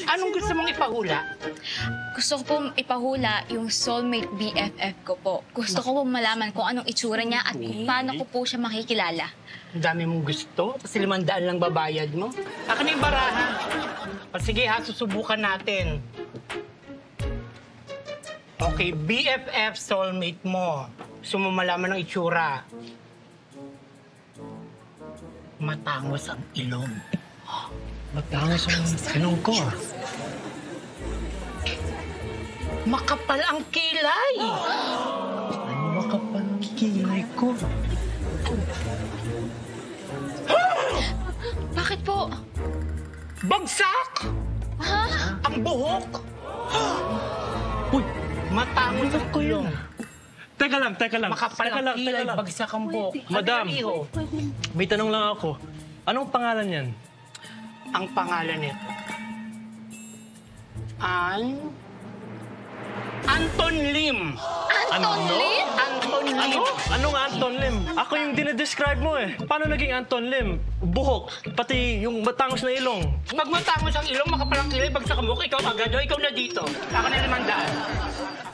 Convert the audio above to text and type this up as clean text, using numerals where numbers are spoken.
Anong gusto mong ipahula? Gusto ko pong ipahula yung soulmate BFF ko po. Gusto ko pong malaman kung anong itsura niya at kung paano ko po siya makikilala. Ang dami mong gusto, tapos 500 lang babayad mo. Akin na yung baraha. O sige ha, susubukan natin. Okay, BFF soulmate mo. Gusto mo malaman ng itsura. Matangos ang ilong. Matangos ang ilong ko ah. Makapal ang kilay. Ano makapal ang kilay ko? Bakit po? Bagsak! Ha? Ang buhok! Uy! Matangos ang ilong. Teka lang. Makapal ang kilay, bagsak ang buhok. Madam. Ano yan, iho? May tanong lang ako. Anong pangalan yan? Ang pangalan nito. Anton Lim. Anton Lim? Anton Lim. Anong Anton Lim? Ako yung dinedescribe mo eh. Paano naging Anton Lim? Buhok, pati yung matangos na ilong. Pag matangos ang ilong, makapal ang kilay, bagsak ang buhok, ikaw agad, o ikaw na dito. Ako na 500.